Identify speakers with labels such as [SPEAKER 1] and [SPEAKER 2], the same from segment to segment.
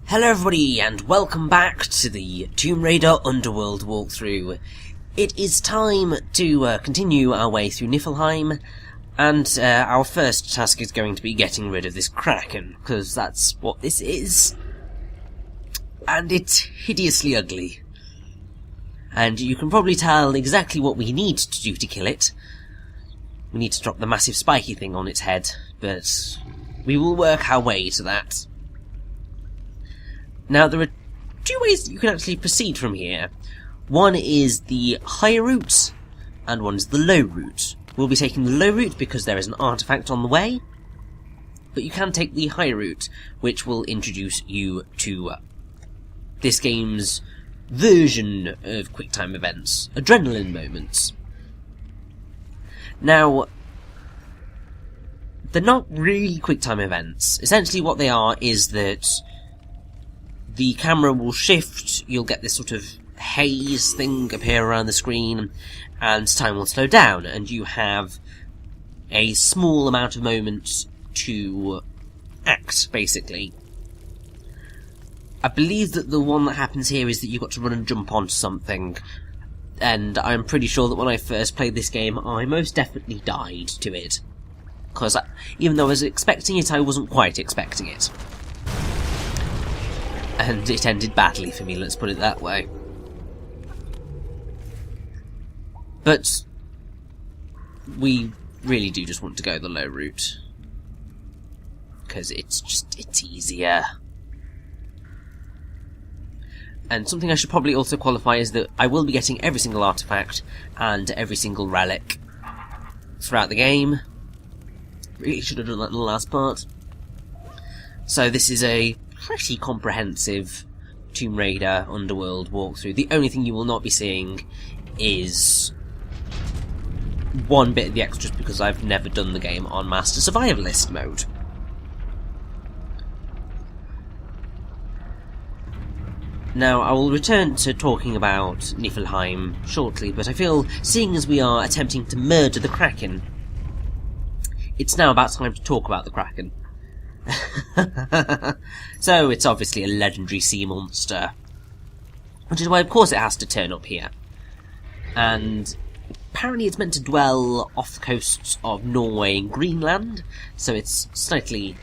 [SPEAKER 1] Hello everybody, and welcome back to the Tomb Raider Underworld walkthrough. It is time to continue our way through Niflheim, and our first task is going to be getting rid of this Kraken, because that's what this is. And it's hideously ugly. And you can probably tell exactly what we need to do to kill it. We need to drop the massive spiky thing on its head, but we will work our way to that. Now, there are two ways that you can actually proceed from here. One is the high route, and one is the low route. We'll be taking the low route because there is an artifact on the way, but you can take the high route, which will introduce you to this game's version of quick-time events, adrenaline moments. Now, they're not really quick-time events. Essentially what they are is that the camera will shift, you'll get this sort of haze thing appear around the screen, and time will slow down, and you have a small amount of moments to act, basically. I believe that the one that happens here is that you've got to run and jump onto something, and I'm pretty sure that when I first played this game, I most definitely died to it. Because even though I was expecting it, I wasn't quite expecting it. And it ended badly for me, let's put it that way. But we really do just want to go the low route, because it's easier. And something I should probably also qualify is that I will be getting every single artifact and every single relic throughout the game. Really should have done that in the last part. So this is a pretty comprehensive Tomb Raider Underworld walkthrough. The only thing you will not be seeing is one bit of the extras, because I've never done the game on Master Survivalist mode. Now, I will return to talking about Niflheim shortly, but I feel, seeing as we are attempting to murder the Kraken, it's now about time to talk about the Kraken. So, it's obviously a legendary sea monster, which is why of course it has to turn up here. And apparently it's meant to dwell off the coasts of Norway and Greenland, so it's slightly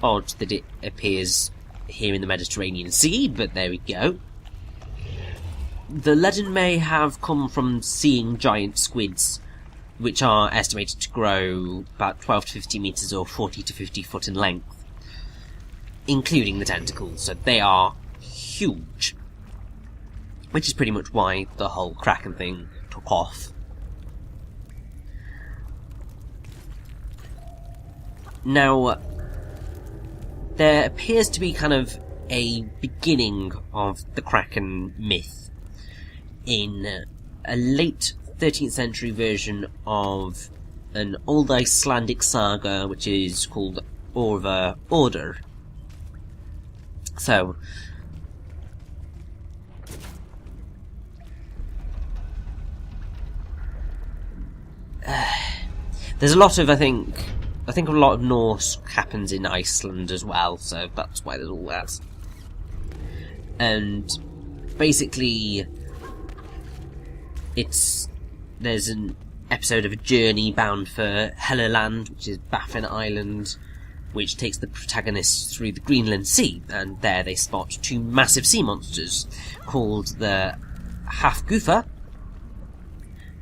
[SPEAKER 1] odd that it appears here in the Mediterranean Sea, but there we go. The legend may have come from seeing giant squids, which are estimated to grow about 12 to 50 metres or 40 to 50 foot in length, including the tentacles, so they are huge. Which is pretty much why the whole Kraken thing took off. Now, there appears to be kind of a beginning of the Kraken myth in a late 13th century version of an old Icelandic saga which is called Orva Order. So, there's a lot of, I think a lot of Norse happens in Iceland as well, so that's why there's all that. And basically, there's an episode of a journey bound for Helluland, which is Baffin Island, which takes the protagonists through the Greenland Sea, and there they spot two massive sea monsters called the Hafgufa,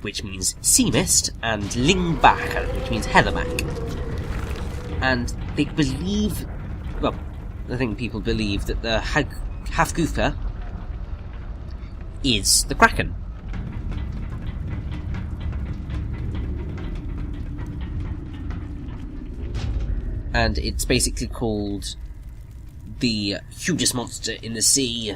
[SPEAKER 1] which means sea mist, and Lyngbak, which means heatherback. And they believe, well, I think people believe that the Hafgufa is the Kraken. And it's basically called the hugest monster in the sea.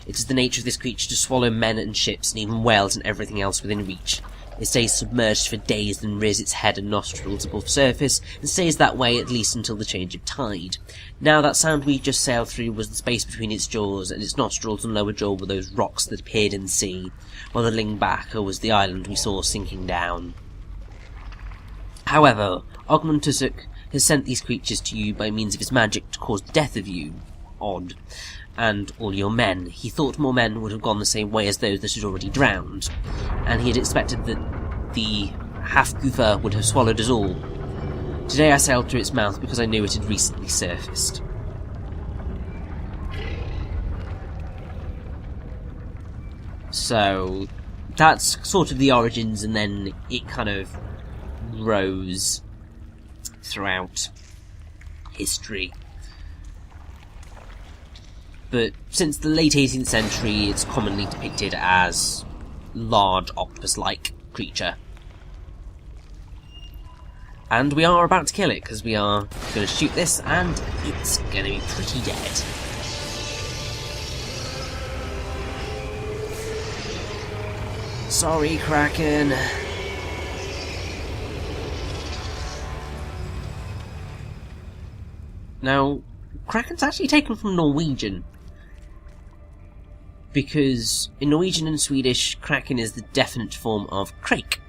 [SPEAKER 1] It is the nature of this creature to swallow men and ships, and even whales and everything else within reach. It stays submerged for days, then rears its head and nostrils above surface, and stays that way at least until the change of tide. Now, that sound we just sailed through was the space between its jaws, and its nostrils and lower jaw were those rocks that appeared in the sea, while the Lyngbak was the island we saw sinking down. However, Ogmund Tusuk has sent these creatures to you by means of his magic to cause the death of you, odd. And all your men. He thought more men would have gone the same way as those that had already drowned, and he had expected that the half-goofer would have swallowed us all. Today I sailed through its mouth because I knew it had recently surfaced. So that's sort of the origins, and then it kind of rose throughout history. But since the late 18th century, it's commonly depicted as large octopus-like creature. And we are about to kill it, because we are going to shoot this, and it's going to be pretty dead. Sorry, Kraken. Now, Kraken's actually taken from Norwegian, because in Norwegian and Swedish, Kraken is the definite form of krake,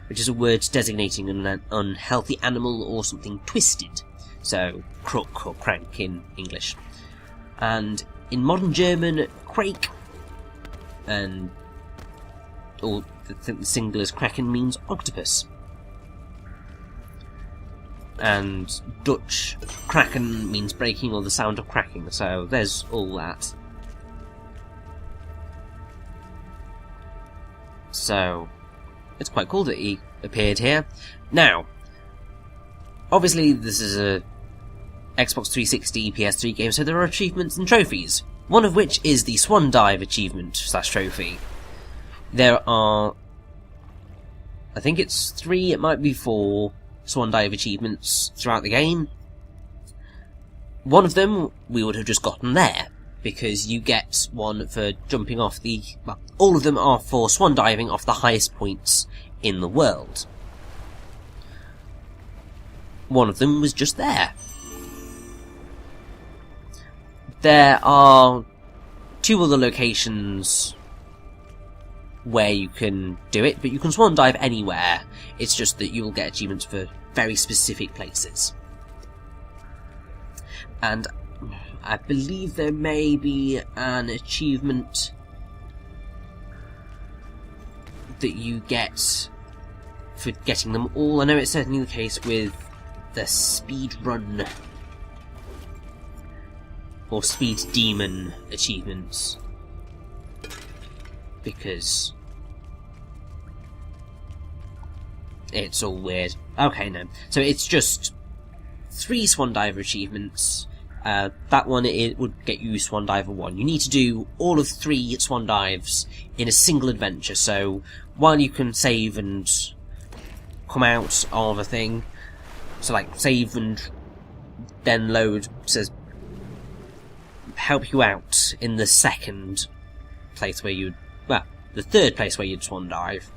[SPEAKER 1] which is a word designating an unhealthy animal or something twisted, so crook or crank in English. And in modern German, krake, and or the singular Kraken means octopus. And Dutch, kraken means breaking or the sound of cracking, so there's all that. So, it's quite cool that he appeared here. Now, obviously this is a Xbox 360 PS3 game, so there are achievements and trophies, one of which is the Swan Dive achievement / trophy. There are, I think it's 3, it might be 4 Swan Dive achievements throughout the game. One of them we would have just gotten there, because you get one for jumping off the... well, all of them are for swan diving off the highest points in the world. One of them was just there. There are 2 other locations where you can do it, but you can swan dive anywhere. It's just that you'll get achievements for very specific places. And I believe there may be an achievement that you get for getting them all. I know it's certainly the case with the speed run or speed demon achievements, because it's all weird. Okay, no. So it's just 3 Swan Diver achievements. That one, it would get you Swan Diver 1. You need to do all of 3 Swan Dives in a single adventure, so while you can save and come out of a thing, so like save and then load, says help you out in the second place where you'd, well, the third place where you'd Swan Dive,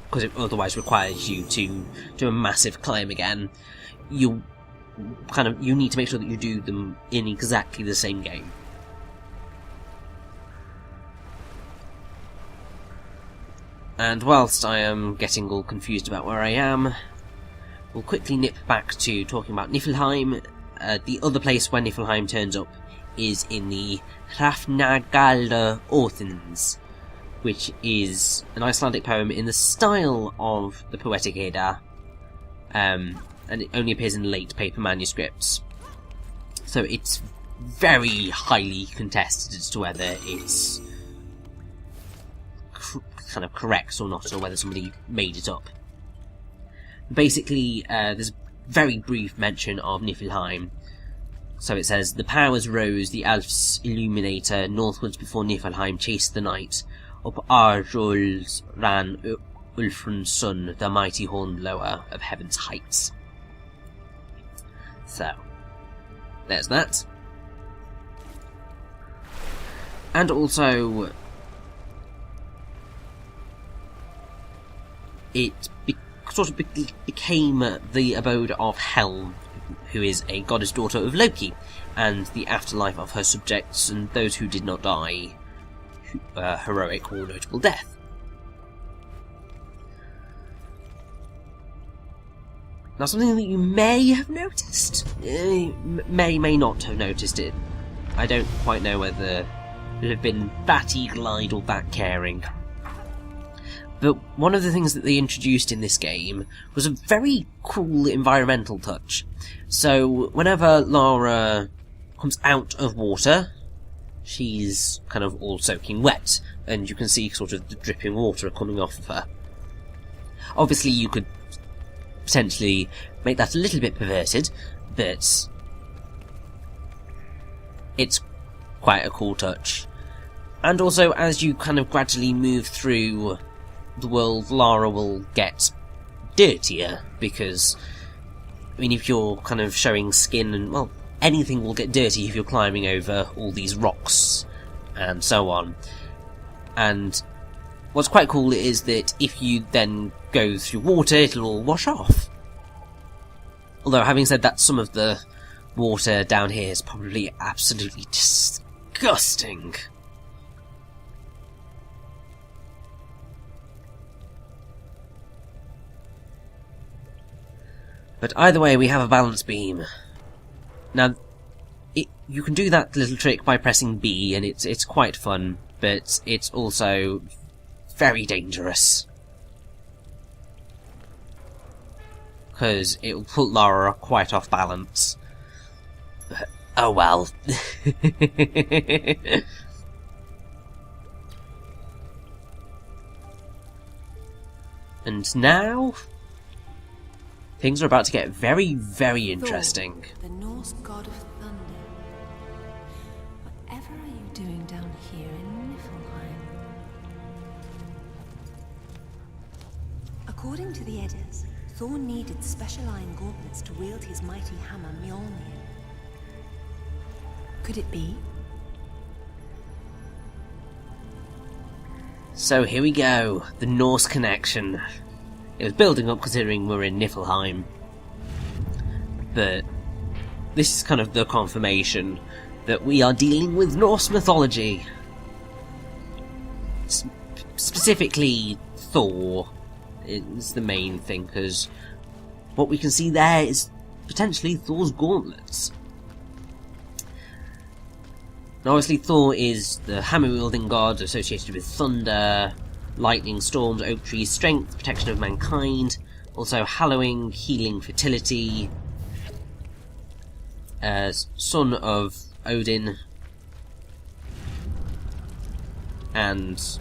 [SPEAKER 1] because it otherwise requires you to do a massive climb again. You need to make sure that you do them in exactly the same game. And whilst I am getting all confused about where I am, we'll quickly nip back to talking about Niflheim. The other place where Niflheim turns up is in the Hrafnagalda Orthins, which is an Icelandic poem in the style of the Poetic Edda, and it only appears in late paper manuscripts. So it's very highly contested as to whether it's kind of correct or not, or whether somebody made it up. Basically, there's a very brief mention of Niflheim. So it says, the powers rose, the elves illuminator, northwards before Niflheim chased the night. Up Arjol's ran Ulfrun's son, the mighty hornblower of heaven's heights. So, there's that. And also, it became the abode of Hel, who is a goddess daughter of Loki, and the afterlife of her subjects and those who did not die heroic or notable death. Now, something that you may have noticed, may not have noticed it, I don't quite know whether it had been that eagle-eyed or that caring. But one of the things that they introduced in this game was a very cool environmental touch. So whenever Lara comes out of water, she's kind of all soaking wet, and you can see sort of the dripping water coming off of her. Obviously you could potentially make that a little bit perverted, but it's quite a cool touch. And also, as you kind of gradually move through the world, Lara will get dirtier, because, I mean, if you're kind of showing skin, and, well, anything will get dirty if you're climbing over all these rocks, and so on. And what's quite cool is that if you then go through water, it'll all wash off. Although, having said that, some of the water down here is probably absolutely disgusting. But either way, we have a balance beam. Now, you can do that little trick by pressing B, and it's quite fun, but it's also very dangerous. Because it will put Lara quite off balance. But, oh well. And now things are about to get very, very interesting.
[SPEAKER 2] Thor, the Norse god of thunder. Whatever are you doing down here in Niflheim? According to the Eddas, Thor needed special iron gauntlets to wield his mighty hammer Mjolnir. Could it be?
[SPEAKER 1] So here we go, the Norse connection. It was building up considering we're in Niflheim. But this is kind of the confirmation that we are dealing with Norse mythology. Specifically, Thor is the main thing, because what we can see there is potentially Thor's gauntlets. Now obviously Thor is the hammer-wielding god associated with thunder, lightning, storms, oak trees, strength, protection of mankind, also hallowing, healing, fertility, son of Odin, and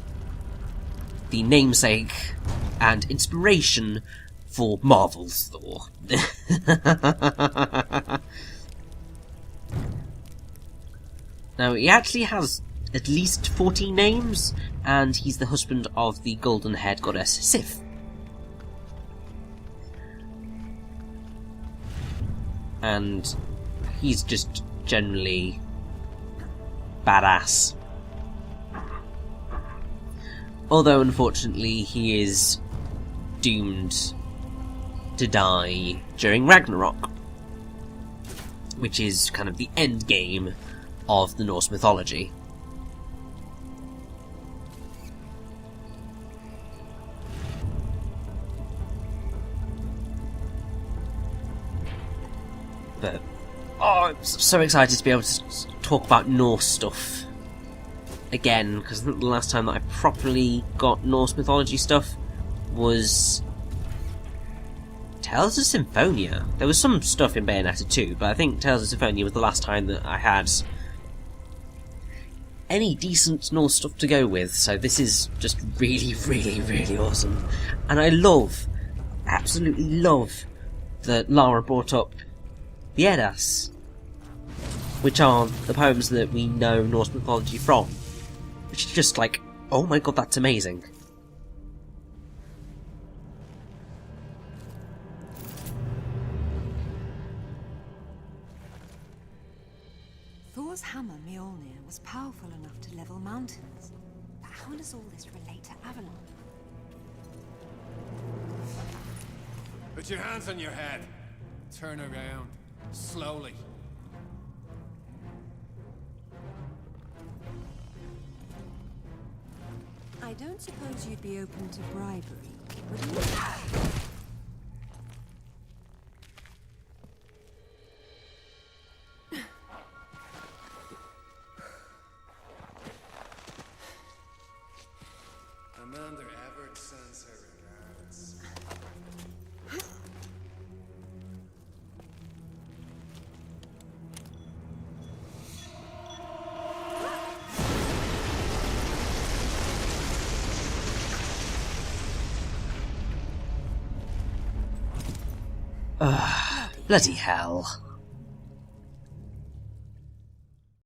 [SPEAKER 1] the namesake and inspiration for Marvel's Thor. Now, he actually has at least 14 names, and he's the husband of the golden-haired goddess Sif. And he's just generally badass. Although, unfortunately, he is doomed to die during Ragnarok, which is kind of the end game of the Norse mythology. But, oh, I'm so excited to be able to talk about Norse stuff again, because I think the last time that I properly got Norse mythology stuff was Tales of Symphonia. There was some stuff in Bayonetta 2, but I think Tales of Symphonia was the last time that I had any decent Norse stuff to go with, so this is just really, really, really awesome. And I absolutely love that Lara brought up the Eddas, which are the poems that we know Norse mythology from, which is just like, oh my god, that's amazing.
[SPEAKER 2] Thor's hammer Mjolnir was powerful enough to level mountains. But how does all this relate to Avalon?
[SPEAKER 3] Put your hands on your head. Turn around. Slowly.
[SPEAKER 2] I don't suppose you'd be open to bribery, would you?
[SPEAKER 3] Commander Everett sends her regards.
[SPEAKER 1] Bloody hell.